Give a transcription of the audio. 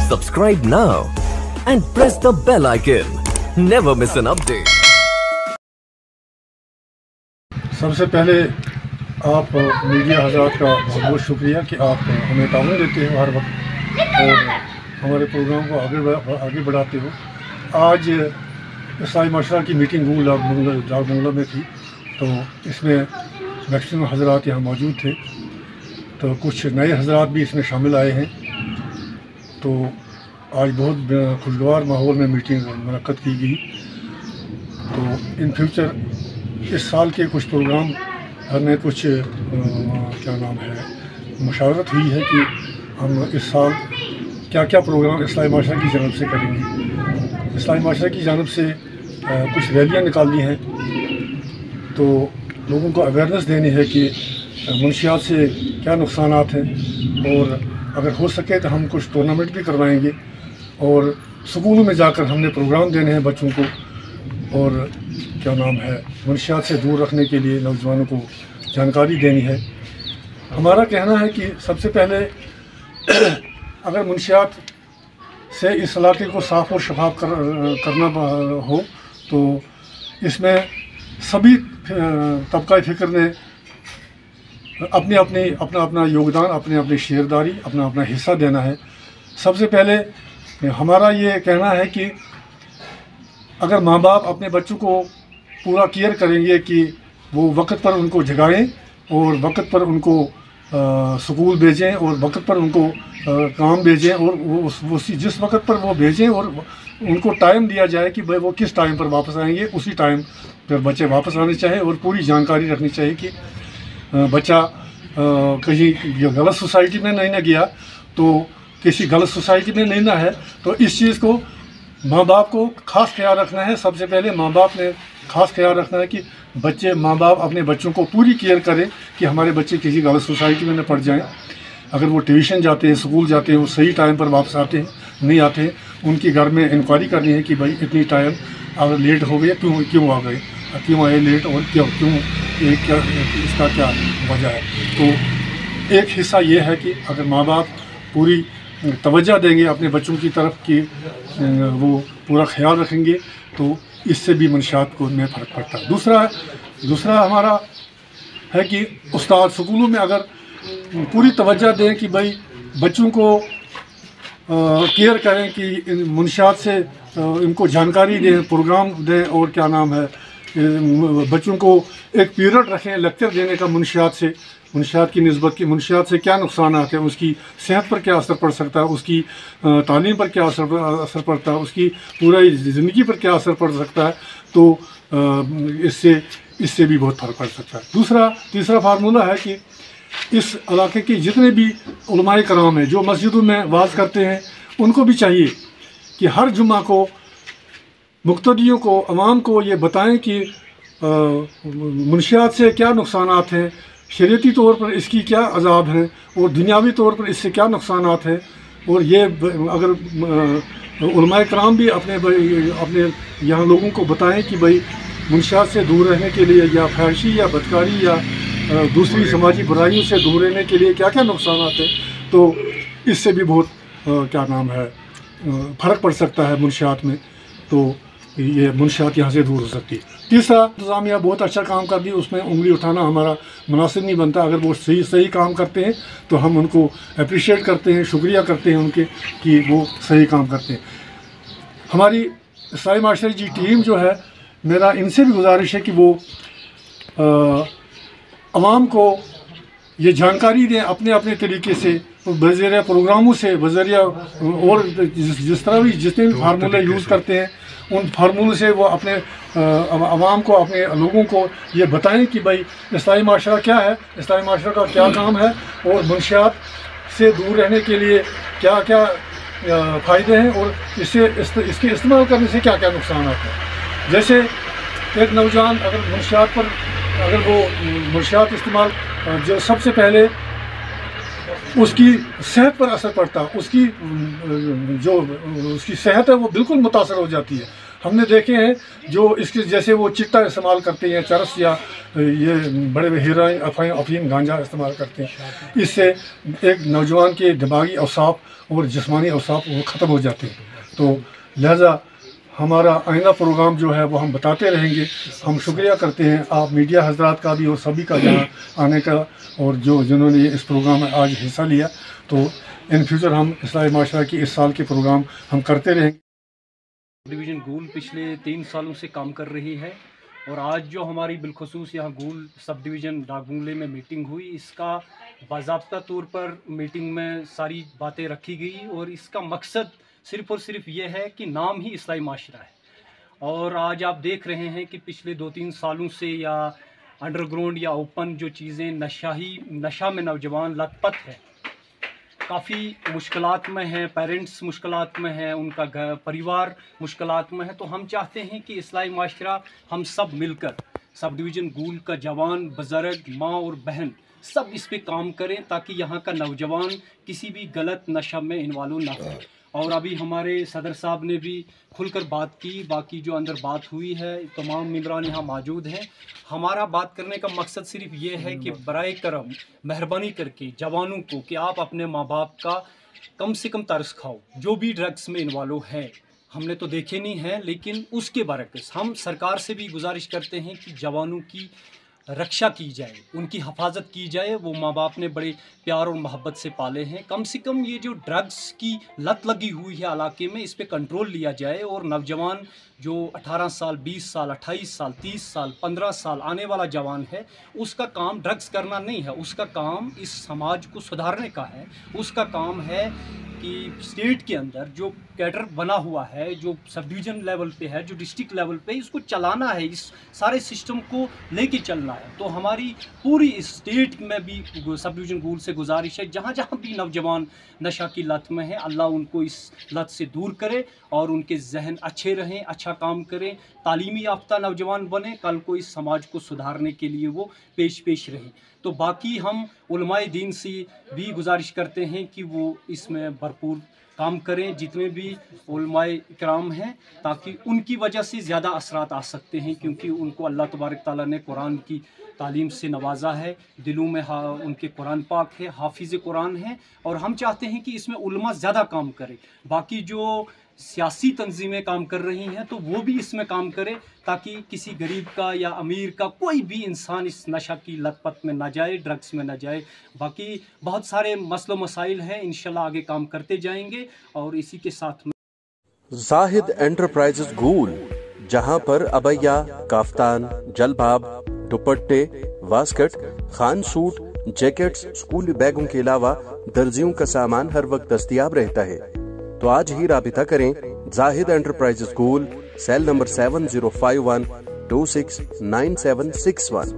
Subscribe now and press the bell icon. Never miss an update. सबसे पहले आप media हज़रात का बहुत बहुत शुक्रिया कि आप हमें ताउन देते हो हर वक्त और हमारे प्रोग्राम को आगे बढ़ाते हो। आज इस्लामी माशरा की मीटिंग डाक बंगला में थी, तो इसमें मैक्सिमम हज़रात यहाँ मौजूद थे, तो कुछ नए हज़रात भी इसमें शामिल आए हैं। तो आज बहुत खुशगवार माहौल में मीटिंग मुनक्कद की गई। तो इन फ्यूचर इस साल के कुछ प्रोग्राम हमें कुछ मशावरत हुई है कि हम इस साल क्या क्या प्रोग्राम इस्लामी माशरा की जानब से करेंगे। इस्लामी माशरा की जानब से कुछ रैलियाँ निकालनी हैं, तो लोगों को अवेयरनेस देनी है कि मुंशियात से क्या नुकसानात हैं, और अगर हो सके तो हम कुछ टूर्नामेंट भी करवाएंगे और स्कूलों में जाकर हमने प्रोग्राम देने हैं बच्चों को, और मुंशियात से दूर रखने के लिए नौजवानों को जानकारी देनी है। हमारा कहना है कि सबसे पहले अगर मुंशियात से इस इलाके को साफ़ और शफाफ करना हो, तो इसमें सभी तबका फ़िक्र ने अपना योगदान, अपनी शेयरदारी, अपना हिस्सा देना है। सबसे पहले हमारा ये कहना है कि अगर माँ बाप अपने बच्चों को पूरा केयर करेंगे कि वो वक्त पर उनको जगाएं और वक्त पर उनको स्कूल भेजें और वक्त पर उनको काम भेजें, और वो जिस वक्त पर वो भेजें और उनको टाइम दिया जाए कि भाई वो किस टाइम पर वापस आएंगे, उसी टाइम पर बच्चे वापस आने चाहिए, और पूरी जानकारी रखनी चाहिए कि बच्चा कहीं गलत सोसाइटी में नहीं ना गया, तो किसी गलत सोसाइटी में नहीं ना है। तो इस चीज़ को माँ बाप को ख़ास ख्याल रखना है। सबसे पहले माँ बाप ने ख़ास ख्याल रखना है कि माँ बाप अपने बच्चों को पूरी केयर करें कि हमारे बच्चे किसी गलत सोसाइटी में न पड़ जाएं। अगर वो ट्यूशन जाते हैं, स्कूल जाते हैं, वो सही टाइम पर वापस आते हैं, नहीं आते हैं, उनकी घर में इंक्वायरी करनी है कि भाई इतनी टाइम अगर लेट हो गए, क्यों आ गए, क्यों आए लेट, और क्यों इसका क्या वजह है। तो एक हिस्सा ये है कि अगर माँ बाप पूरी तवज्जो देंगे अपने बच्चों की तरफ कि वो पूरा ख्याल रखेंगे, तो इससे भी मंशियात को में फ़र्क पड़ता है। दूसरा हमारा है कि उस्ताद स्कूलों में अगर पूरी तवज्जो दें कि भाई बच्चों को केयर करें कि मुंशियात से इनको जानकारी दें, प्रोग्राम दें, और बच्चों को एक पीरियड रखें लेक्चर देने का मुंशियात की निस्बत की मुंशियात से क्या नुकसान आते हैं, उसकी सेहत पर क्या असर पड़ सकता है, उसकी तालीम पर क्या असर पड़ता है, उसकी पूरी ज़िंदगी पर क्या असर पड़ सकता है। तो इससे भी बहुत फ़र्क पड़ सकता है। तीसरा फार्मूला है कि इस इलाके के जितने भी उलमाए कराम हैं जो मस्जिदों में वाज़ करते हैं, उनको भी चाहिए कि हर जुम्मा को मुक्तदियों को, अवाम को ये बताएं कि मुंशियात से क्या नुकसानात हैं, शरीयती तौर पर इसकी क्या अज़ाब हैं, और दुनियावी तौर पर इससे क्या नुकसानात हैं। और ये अगर उलमाए कराम भी अपने यहाँ लोगों को बताएं कि भाई मुंशियात से दूर रहने के लिए, या फहशी या बदकारी या दूसरी समाजी बुराइयों से दूर रहने के लिए क्या क्या नुकसानात हैं, तो इससे भी बहुत फ़र्क पड़ सकता है मुंशियात में। तो ये मुंशियात यहाँ से दूर हो सकती है। तीसरा, इंतज़ामिया बहुत अच्छा काम कर दी, उसमें उंगली उठाना हमारा मुनासिब नहीं बनता। अगर वो सही काम करते हैं तो हम उनको अप्रिशिएट करते हैं, शुक्रिया करते हैं उनके कि वो सही काम करते हैं। हमारी इस्लामी माशरे की टीम जो है, मेरा इनसे भी गुजारिश है कि वो आवाम को ये जानकारी दें अपने तरीके से, बज़रिया प्रोग्रामों से, बज़रिया और जितने भी फार्मूले यूज़ करते हैं, उन फार्मूलों से वो अपने आवाम को, अपने लोगों को ये बताएं कि भाई इस्लामी माशरा क्या है, इस्लामी माशरा का क्या काम है, और मुंशियात से दूर रहने के लिए क्या क्या फ़ायदे हैं, और इसके इस्तेमाल करने से क्या क्या नुकसान आते हैं। जैसे एक नौजवान अगर वो मुंशियात इस्तेमाल, जो सबसे पहले उसकी सेहत पर असर पड़ता है, उसकी सेहत है वो बिल्कुल मुतासर हो जाती है। ہم نے دیکھے ہیں جو اس کے جیسے وہ چٹا استعمال کرتے ہیں، چرس یا یہ بڑے ہیروئن افیم گانجا استعمال کرتے ہیں، اس سے ایک نوجوان کے دماغی اوصاف اور جسمانی اوصاف وہ ختم ہو جاتے ہیں۔ تو لہذا ہمارا آئندہ پروگرام جو ہے وہ ہم بتاتے رہیں گے۔ ہم شکریہ کرتے ہیں آپ میڈیا حضرات کا بھی اور سبھی کا یہاں آنے کا، اور جنہوں نے اس پروگرام میں آج حصہ لیا۔ تو ان فیوچر ہم اصلاحی معاشرہ کی اس سال کے پروگرام ہم کرتے رہیں گے۔ ڈویژن گول پچھلے 3 سالوں سے کام کر رہی ہے، اور آج جو ہماری بالخصوص یہاں گول سب ڈویژن ڈاگونگلے میں میٹنگ ہوئی، اس کا باضابطہ طور پر میٹنگ میں ساری باتیں رکھی گئی، اور اس کا مقصد صرف اور صرف یہ ہے کہ نام ہی اصلاحی معاشرہ ہے۔ اور آج آپ دیکھ رہے ہیں کہ پچھلے 2-3 سالوں سے یا انڈر گراؤنڈ یا اوپن جو چیزیں نشہ میں نوجوان لت پت ہے، کافی مشکلات میں ہیں، پیرنٹس مشکلات میں ہیں، ان کا پریوار مشکلات میں ہے۔ تو ہم چاہتے ہیں کہ اصلاحی معاشرہ ہم سب مل کر سب ڈویژن گول کا جوان، بزرگ، ماں اور بہن سب اس پہ کام کریں، تاکہ یہاں کا نوجوان کسی بھی غلط نشہ میں انوالو نہ ہو۔ اور ابھی ہمارے صدر صاحب نے بھی کھل کر بات کی، باقی جو اندر بات ہوئی ہے تمام ممبران یہاں موجود ہیں۔ ہمارا بات کرنے کا مقصد صرف یہ ہے کہ برائے کرم مہربانی کر کے جوانوں کو کہ آپ اپنے ماں باپ کا کم سے کم ترس کھاؤ۔ جو بھی ڈرگس میں انوالو ہے، ہم نے تو دیکھے نہیں ہیں، لیکن اس کے برعکس ہم سرکار سے بھی گزارش کرتے ہیں کہ جوانوں کی رکشا کی جائے، ان کی حفاظت کی جائے۔ وہ ماں باپ نے بڑے پیار اور محبت سے پالے ہیں، کم سے کم یہ جو ڈرگس کی لت لگی ہوئی ہے علاقے میں، اس پہ کنٹرول لیا جائے، اور نوجوان جو 18 سال، 20 سال، 28 سال، 30 سال، 15 سال آنے والا جوان ہے، اس کا کام ڈرگس کرنا نہیں ہے، اس کا کام اس سماج کو سدھارنے کا ہے۔ اس کا کام ہے کہ اسٹیٹ کے اندر جو کیڈر بنا ہوا ہے، جو سب ڈویژن لیول پہ ہے، جو ڈسٹرکٹ لیول پہ، اس کو چلانا ہے، اس سارے سسٹم کو لے کے چلنا ہے۔ تو ہماری پوری اسٹیٹ میں بھی سب ڈویژن گول سے گزارش ہے، جہاں جہاں بھی نوجوان نشہ کی لت میں ہے، اللہ ان کو اس لت سے دور کرے، اور ان کے ذہن اچھے رہیں، اچھا کام کریں، تعلیمی یافتہ نوجوان بنیں، کل کو اس سماج کو سدھارنے کے لیے وہ پیش رہیں۔ تو باقی ہم علماء دین سے بھی گزارش کرتے ہیں کہ وہ اس میں بھرپور کام کریں، جتنے بھی علماء کرام ہیں، تاکہ ان کی وجہ سے زیادہ اثرات آ سکتے ہیں، کیونکہ ان کو اللہ تبارک تعالیٰ نے قرآن کی تعلیم سے نوازا ہے، دلوں میں ان کے قرآن پاک ہے، حافظ قرآن ہیں، اور ہم چاہتے ہیں کہ اس میں علماء زیادہ کام کریں۔ باقی جو سیاسی تنظیمیں کام کر رہی ہیں تو وہ بھی اس میں کام کرے، تاکہ کسی غریب کا یا امیر کا کوئی بھی انسان اس نشہ کی لت پت میں نہ جائے، ڈرگس میں نہ جائے۔ باقی بہت سارے مسئلے و مسائل ہیں، انشاءاللہ آگے کام کرتے جائیں گے، اور اسی کے ساتھ زاہد انٹرپرائزز گول، جہاں پر ابیا، کافتان، جلباب، دوپٹے، واسکٹ، خان سوٹ، جیکٹس، اسکولی بیگوں کے علاوہ درزیوں کا سامان ہر وقت دستیاب رہتا ہے۔ تو آج ہی رابطہ کریں زاہد انٹرپرائزز گول، سیل نمبر 7051269761۔